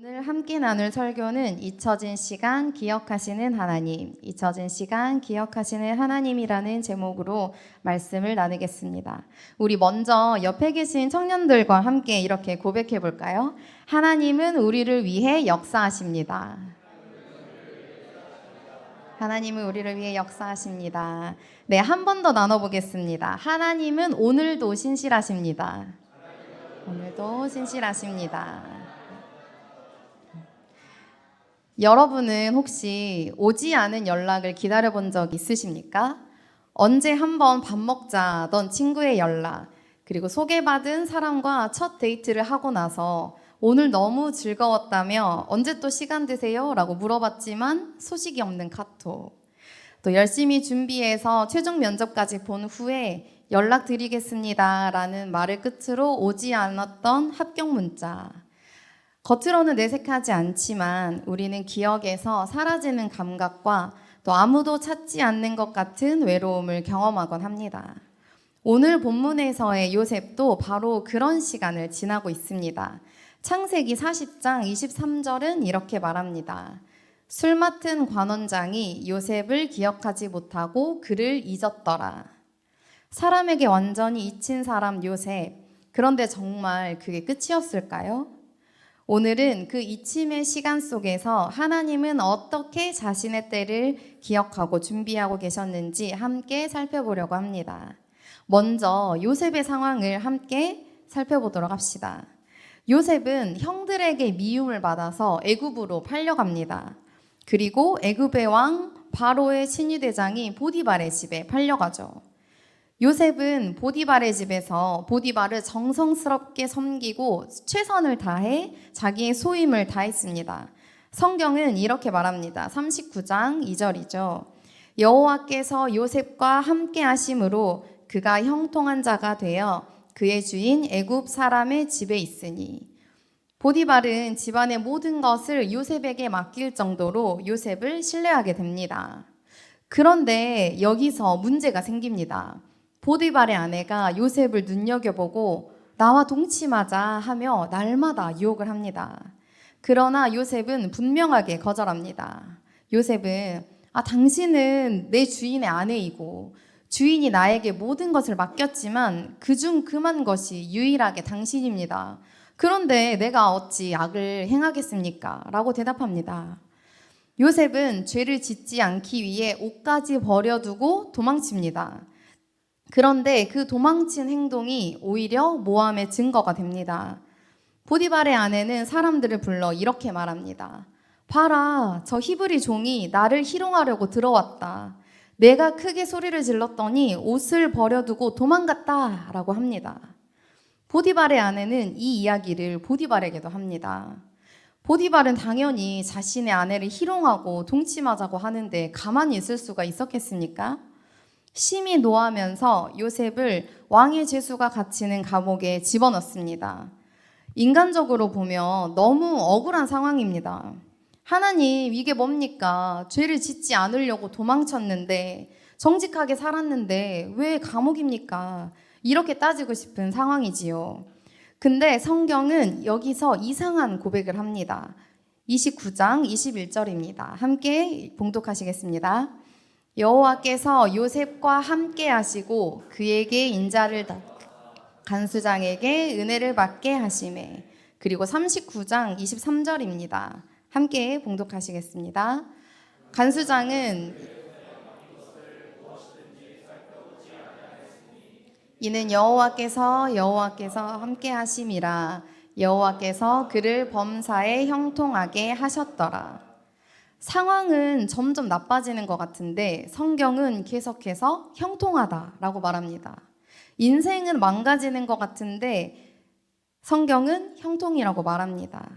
오늘 함께 나눌 설교는 잊혀진 시간 기억하시는 하나님, 잊혀진 시간 기억하시는 하나님이라는 제목으로 말씀을 나누겠습니다. 우리 먼저 옆에 계신 청년들과 함께 이렇게 고백해 볼까요? 하나님은 우리를 위해 역사하십니다. 하나님은 우리를 위해 역사하십니다. 네, 한 번 더 나눠보겠습니다. 하나님은 오늘도 신실하십니다. 오늘도 신실하십니다. 여러분은 혹시 오지 않은 연락을 기다려본 적 있으십니까? 언제 한번 밥 먹자던 친구의 연락, 그리고 소개받은 사람과 첫 데이트를 하고 나서 오늘 너무 즐거웠다며 언제 또 시간 되세요? 라고 물어봤지만 소식이 없는 카톡. 또 열심히 준비해서 최종 면접까지 본 후에 연락드리겠습니다 라는 말을 끝으로 오지 않았던 합격 문자. 겉으로는 내색하지 않지만 우리는 기억에서 사라지는 감각과 또 아무도 찾지 않는 것 같은 외로움을 경험하곤 합니다. 오늘 본문에서의 요셉도 바로 그런 시간을 지나고 있습니다. 창세기 40장 23절은 이렇게 말합니다. 술 맡은 관원장이 요셉을 기억하지 못하고 그를 잊었더라. 사람에게 완전히 잊힌 사람 요셉. 그런데 정말 그게 끝이었을까요? 오늘은 그 잊힘의 시간 속에서 하나님은 어떻게 자신의 때를 기억하고 준비하고 계셨는지 함께 살펴보려고 합니다. 먼저 요셉의 상황을 함께 살펴보도록 합시다. 요셉은 형들에게 미움을 받아서 애굽으로 팔려갑니다. 그리고 애굽의 왕 바로의 친위대장이 보디발의 집에 팔려가죠. 요셉은 보디발의 집에서 보디발을 정성스럽게 섬기고 최선을 다해 자기의 소임을 다했습니다. 성경은 이렇게 말합니다. 39장 2절이죠. 여호와께서 요셉과 함께 하심으로 그가 형통한 자가 되어 그의 주인 애굽 사람의 집에 있으니. 보디발은 집안의 모든 것을 요셉에게 맡길 정도로 요셉을 신뢰하게 됩니다. 그런데 여기서 문제가 생깁니다. 보디발의 아내가 요셉을 눈여겨보고 나와 동침하자 하며 날마다 유혹을 합니다. 그러나 요셉은 분명하게 거절합니다. 요셉은 당신은 내 주인의 아내이고 주인이 나에게 모든 것을 맡겼지만 그중 금한 것이 유일하게 당신입니다. 그런데 내가 어찌 악을 행하겠습니까? 라고 대답합니다. 요셉은 죄를 짓지 않기 위해 옷까지 버려두고 도망칩니다. 그런데 그 도망친 행동이 오히려 모함의 증거가 됩니다. 보디발의 아내는 사람들을 불러 이렇게 말합니다. 봐라, 저 히브리 종이 나를 희롱하려고 들어왔다. 내가 크게 소리를 질렀더니 옷을 버려두고 도망갔다 라고 합니다. 보디발의 아내는 이 이야기를 보디발에게도 합니다. 보디발은 당연히 자신의 아내를 희롱하고 동침하자고 하는데 가만히 있을 수가 있었겠습니까? 심히 노하면서 요셉을 왕의 죄수가 갇히는 감옥에 집어넣습니다. 인간적으로 보면 너무 억울한 상황입니다. 하나님, 이게 뭡니까? 죄를 짓지 않으려고 도망쳤는데, 정직하게 살았는데 왜 감옥입니까? 이렇게 따지고 싶은 상황이지요. 근데 성경은 여기서 이상한 고백을 합니다. 29장 21절입니다. 함께 봉독하시겠습니다. 여호와께서 요셉과 함께 하시고 그에게 인자를 간수장에게 은혜를 받게 하시매. 그리고 39장 23절입니다. 함께 봉독하시겠습니다. 간수장은 이는 여호와께서 함께 하심이라. 여호와께서 그를 범사에 형통하게 하셨더라. 상황은 점점 나빠지는 것 같은데 성경은 계속해서 형통하다라고 말합니다. 인생은 망가지는 것 같은데 성경은 형통이라고 말합니다.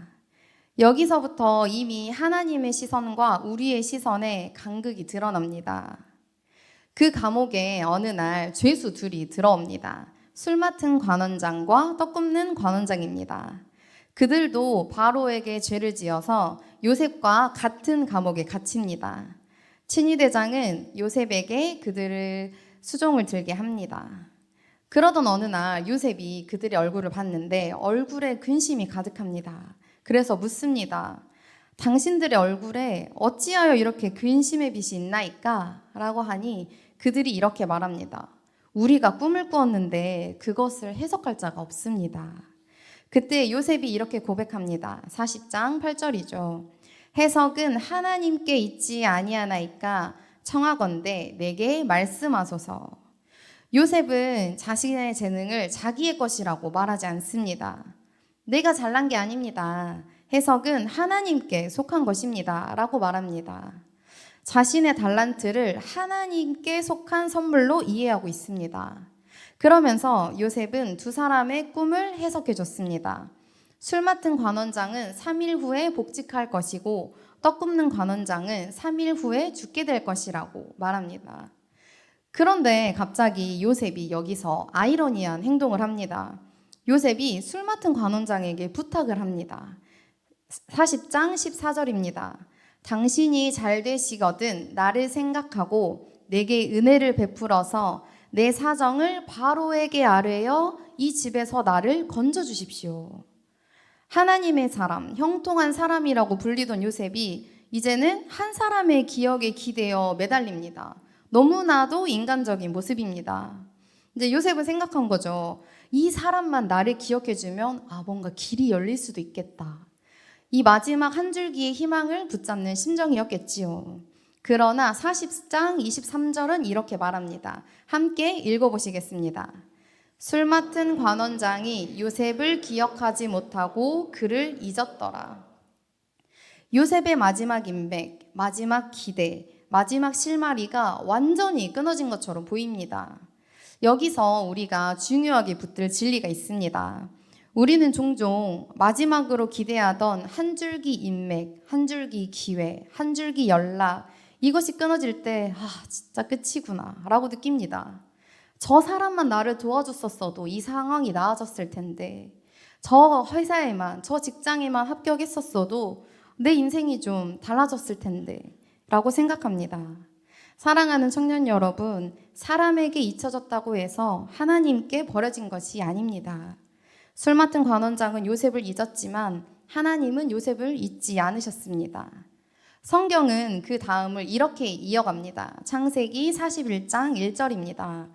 여기서부터 이미 하나님의 시선과 우리의 시선에 간극이 드러납니다. 그 감옥에 어느 날 죄수 둘이 들어옵니다. 술 맡은 관원장과 떡 굽는 관원장입니다. 그들도 바로에게 죄를 지어서 요셉과 같은 감옥에 갇힙니다. 친위대장은 요셉에게 그들을 수종을 들게 합니다. 그러던 어느 날 요셉이 그들의 얼굴을 봤는데 얼굴에 근심이 가득합니다. 그래서 묻습니다. 당신들의 얼굴에 어찌하여 이렇게 근심의 빛이 있나이까? 라고 하니 그들이 이렇게 말합니다. 우리가 꿈을 꾸었는데 그것을 해석할 자가 없습니다. 그때 요셉이 이렇게 고백합니다. 40장 8절이죠. 해석은 하나님께 있지 아니하나이까 청하건대 내게 말씀하소서. 요셉은 자신의 재능을 자기의 것이라고 말하지 않습니다. 내가 잘난 게 아닙니다. 해석은 하나님께 속한 것입니다. 라고 말합니다. 자신의 달란트를 하나님께 속한 선물로 이해하고 있습니다. 그러면서 요셉은 두 사람의 꿈을 해석해 줬습니다. 술 맡은 관원장은 3일 후에 복직할 것이고 떡 굽는 관원장은 3일 후에 죽게 될 것이라고 말합니다. 그런데 갑자기 요셉이 여기서 아이러니한 행동을 합니다. 요셉이 술 맡은 관원장에게 부탁을 합니다. 40장 14절입니다. 당신이 잘 되시거든 나를 생각하고 내게 은혜를 베풀어서 내 사정을 바로에게 아뢰어 이 집에서 나를 건져 주십시오. 하나님의 사람, 형통한 사람이라고 불리던 요셉이 이제는 한 사람의 기억에 기대어 매달립니다. 너무나도 인간적인 모습입니다. 이제 요셉은 생각한 거죠. 이 사람만 나를 기억해주면 뭔가 길이 열릴 수도 있겠다. 이 마지막 한 줄기의 희망을 붙잡는 심정이었겠지요. 그러나 40장 23절은 이렇게 말합니다. 함께 읽어보시겠습니다. 술 맡은 관원장이 요셉을 기억하지 못하고 그를 잊었더라. 요셉의 마지막 인맥, 마지막 기대, 마지막 실마리가 완전히 끊어진 것처럼 보입니다. 여기서 우리가 중요하게 붙들 진리가 있습니다. 우리는 종종 마지막으로 기대하던 한 줄기 인맥, 한 줄기 기회, 한 줄기 연락, 이것이 끊어질 때 진짜 끝이구나 라고 느낍니다. 저 사람만 나를 도와줬었어도 이 상황이 나아졌을 텐데, 저 회사에만, 저 직장에만 합격했었어도 내 인생이 좀 달라졌을 텐데 라고 생각합니다. 사랑하는 청년 여러분, 사람에게 잊혀졌다고 해서 하나님께 버려진 것이 아닙니다. 술 맡은 관원장은 요셉을 잊었지만 하나님은 요셉을 잊지 않으셨습니다. 성경은 그 다음을 이렇게 이어갑니다. 창세기 41장 1절입니다.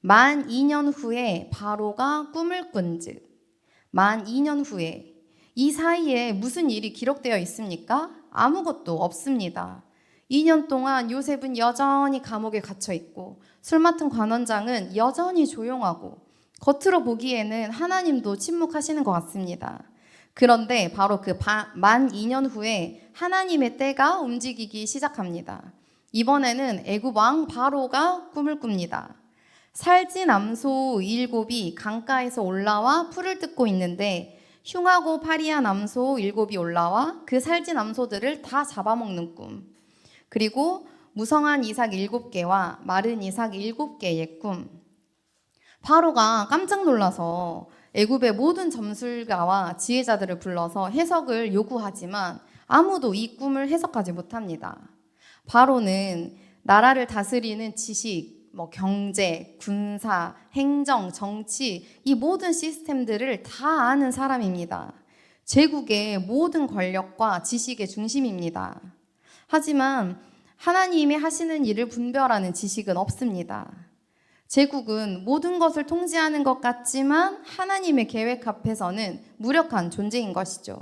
만 2년 후에 바로가 꿈을 꾼즉. 만 2년 후에. 이 사이에 무슨 일이 기록되어 있습니까? 아무것도 없습니다. 2년 동안 요셉은 여전히 감옥에 gat혀 있고 술 맡은 관원장은 여전히 조용하고 겉으로 보기에는 하나님도 침묵하시는 것 같습니다. 그런데 바로 그 만 2년 후에 하나님의 때가 움직이기 시작합니다. 이번에는 애굽 왕 바로가 꿈을 꿉니다. 살찐 암소 7이 강가에서 올라와 풀을 뜯고 있는데 흉하고 파리한 암소 7이 올라와 그 살찐 암소들을 다 잡아먹는 꿈. 그리고 무성한 이삭 7개와 마른 이삭 7개의 꿈. 바로가 깜짝 놀라서 애굽의 모든 점술가와 지혜자들을 불러서 해석을 요구하지만 아무도 이 꿈을 해석하지 못합니다. 바로는 나라를 다스리는 지식, 경제, 군사, 행정, 정치, 이 모든 시스템들을 다 아는 사람입니다. 제국의 모든 권력과 지식의 중심입니다. 하지만 하나님이 하시는 일을 분별하는 지식은 없습니다. 제국은 모든 것을 통제하는 것 같지만 하나님의 계획 앞에서는 무력한 존재인 것이죠.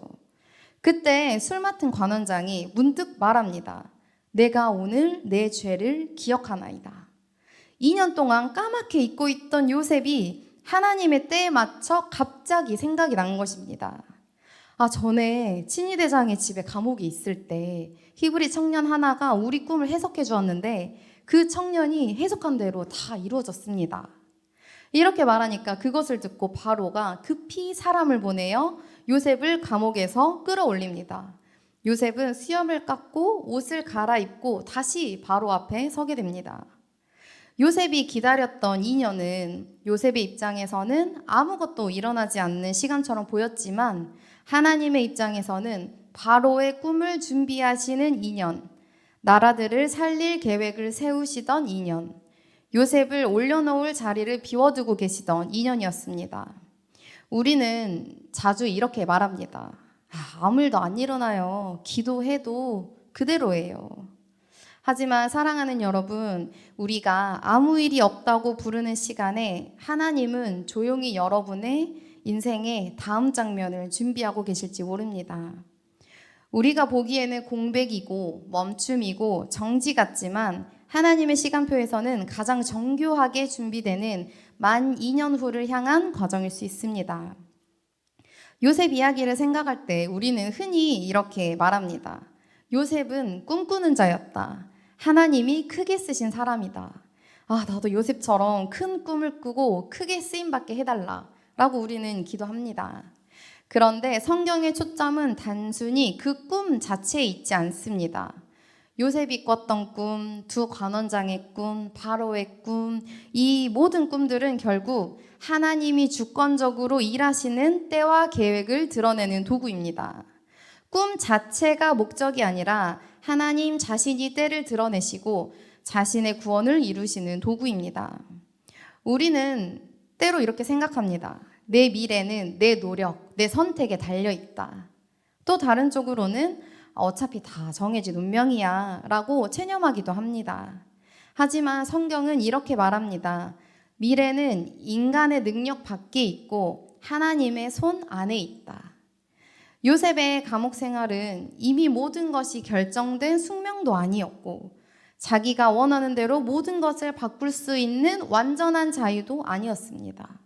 그때 술 맡은 관원장이 문득 말합니다. 내가 오늘 내 죄를 기억하나이다. 2년 동안 까맣게 잊고 있던 요셉이 하나님의 때에 맞춰 갑자기 생각이 난 것입니다. 전에 친위대장의 집에 감옥에 있을 때 히브리 청년 하나가 우리 꿈을 해석해 주었는데 그 청년이 해석한 대로 다 이루어졌습니다. 이렇게 말하니까 그것을 듣고 바로가 급히 사람을 보내어 요셉을 감옥에서 끌어올립니다. 요셉은 수염을 깎고 옷을 갈아입고 다시 바로 앞에 서게 됩니다. 요셉이 기다렸던 2년은 요셉의 입장에서는 아무것도 일어나지 않는 시간처럼 보였지만 하나님의 입장에서는 바로의 꿈을 준비하시는 2년, 나라들을 살릴 계획을 세우시던 2년, 요셉을 올려놓을 자리를 비워두고 계시던 2년이었습니다. 우리는 자주 이렇게 말합니다. 아무 일도 안 일어나요. 기도해도 그대로예요. 하지만 사랑하는 여러분, 우리가 아무 일이 없다고 부르는 시간에 하나님은 조용히 여러분의 인생의 다음 장면을 준비하고 계실지 모릅니다. 우리가 보기에는 공백이고 멈춤이고 정지 같지만 하나님의 시간표에서는 가장 정교하게 준비되는 12,000년 후를 향한 과정일 수 있습니다. 요셉 이야기를 생각할 때 우리는 흔히 이렇게 말합니다. 요셉은 꿈꾸는 자였다. 하나님이 크게 쓰신 사람이다. 나도 요셉처럼 큰 꿈을 꾸고 크게 쓰임받게 해달라 라고 우리는 기도합니다. 그런데 성경의 초점은 단순히 그 꿈 자체에 있지 않습니다. 요셉이 꿨던 꿈, 두 관원장의 꿈, 바로의 꿈, 이 모든 꿈들은 결국 하나님이 주권적으로 일하시는 때와 계획을 드러내는 도구입니다. 꿈 자체가 목적이 아니라 하나님 자신이 때를 드러내시고 자신의 구원을 이루시는 도구입니다. 우리는 때로 이렇게 생각합니다. 내 미래는 내 노력, 내 선택에 달려있다. 또 다른 쪽으로는 어차피 다 정해진 운명이야 라고 체념하기도 합니다. 하지만 성경은 이렇게 말합니다. 미래는 인간의 능력 밖에 있고 하나님의 손 안에 있다. 요셉의 감옥 생활은 이미 모든 것이 결정된 숙명도 아니었고 자기가 원하는 대로 모든 것을 바꿀 수 있는 완전한 자유도 아니었습니다.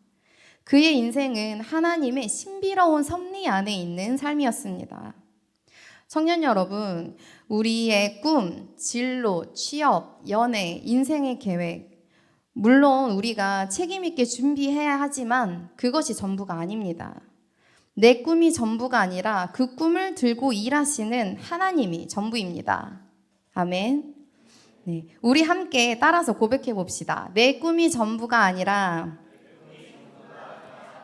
그의 인생은 하나님의 신비로운 섭리 안에 있는 삶이었습니다. 청년 여러분, 우리의 꿈, 진로, 취업, 연애, 인생의 계획, 물론 우리가 책임 있게 준비해야 하지만 그것이 전부가 아닙니다. 내 꿈이 전부가 아니라 그 꿈을 들고 일하시는 하나님이 전부입니다. 아멘. 네, 우리 함께 따라서 고백해 봅시다. 내 꿈이 전부가 아니라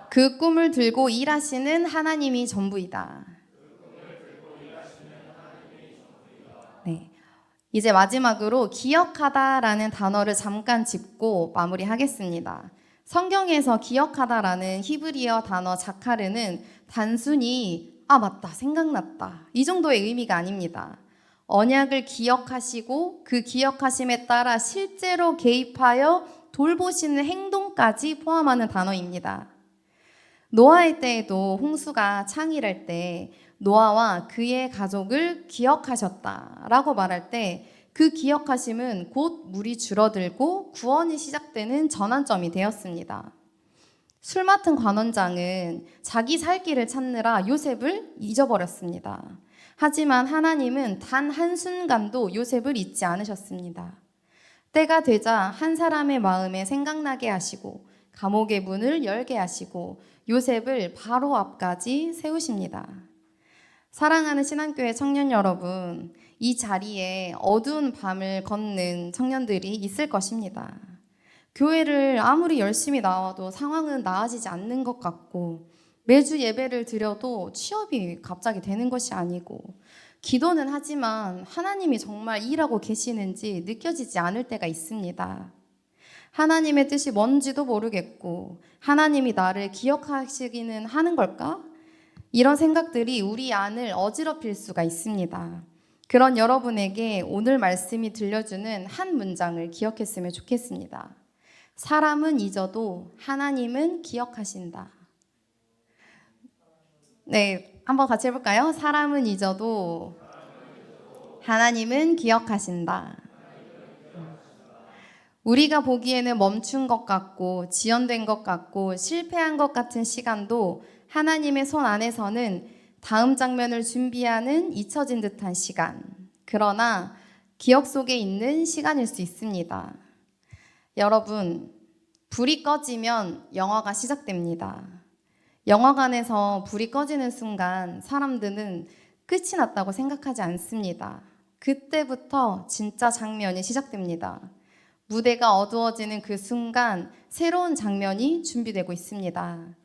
그 꿈을 들고 일하시는 하나님이 전부이다. 네, 이제 마지막으로 기억하다라는 단어를 잠깐 짚고 마무리하겠습니다. 성경에서 기억하다라는 히브리어 단어 자카르는 단순히 맞다, 생각났다 이 정도의 의미가 아닙니다. 언약을 기억하시고 그 기억하심에 따라 실제로 개입하여 돌보시는 행동까지 포함하는 단어입니다. 노아의 때에도 홍수가 창일할 때 노아와 그의 가족을 기억하셨다라고 말할 때 그 기억하심은 곧 물이 줄어들고 구원이 시작되는 전환점이 되었습니다. 술 맡은 관원장은 자기 살 길을 찾느라 요셉을 잊어버렸습니다. 하지만 하나님은 단 한순간도 요셉을 잊지 않으셨습니다. 때가 되자 한 사람의 마음에 생각나게 하시고 감옥의 문을 열게 하시고 요셉을 바로 앞까지 세우십니다. 사랑하는 신앙교회 청년 여러분, 이 자리에 어두운 밤을 걷는 청년들이 있을 것입니다. 교회를 아무리 열심히 나와도 상황은 나아지지 않는 것 같고 매주 예배를 드려도 취업이 갑자기 되는 것이 아니고 기도는 하지만 하나님이 정말 일하고 계시는지 느껴지지 않을 때가 있습니다. 하나님의 뜻이 뭔지도 모르겠고 하나님이 나를 기억하시기는 하는 걸까? 이런 생각들이 우리 안을 어지럽힐 수가 있습니다. 그런 여러분에게 오늘 말씀이 들려주는 한 문장을 기억했으면 좋겠습니다. 사람은 잊어도 하나님은 기억하신다. 네, 한번 같이 해볼까요? 사람은 잊어도 하나님은 기억하신다. 우리가 보기에는 멈춘 것 같고 지연된 것 같고 실패한 것 같은 시간도 하나님의 손 안에서는 다음 장면을 준비하는 잊혀진 듯한 시간, 그러나 기억 속에 있는 시간일 수 있습니다. 여러분, 불이 꺼지면 영화가 시작됩니다. 영화관에서 불이 꺼지는 순간 사람들은 끝이 났다고 생각하지 않습니다. 그때부터 진짜 장면이 시작됩니다. 무대가 어두워지는 그 순간 새로운 장면이 준비되고 있습니다.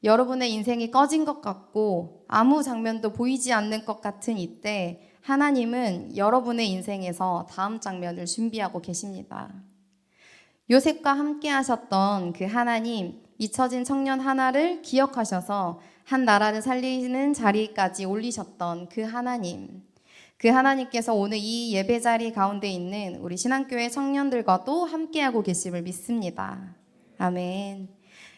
여러분의 인생이 꺼진 것 같고 아무 장면도 보이지 않는 것 같은 이때 하나님은 여러분의 인생에서 다음 장면을 준비하고 계십니다. 요셉과 함께 하셨던 그 하나님, 잊혀진 청년 하나를 기억하셔서 한 나라를 살리는 자리까지 올리셨던 그 하나님, 그 하나님께서 오늘 이 예배 자리 가운데 있는 우리 신앙교회 청년들과도 함께하고 계심을 믿습니다. 아멘.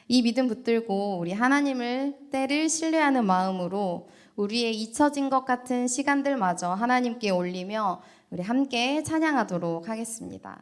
이 믿음 붙들고 우리 하나님을 때를 신뢰하는 마음으로 우리의 잊혀진 것 같은 시간들마저 하나님께 올리며 우리 함께 찬양하도록 하겠습니다.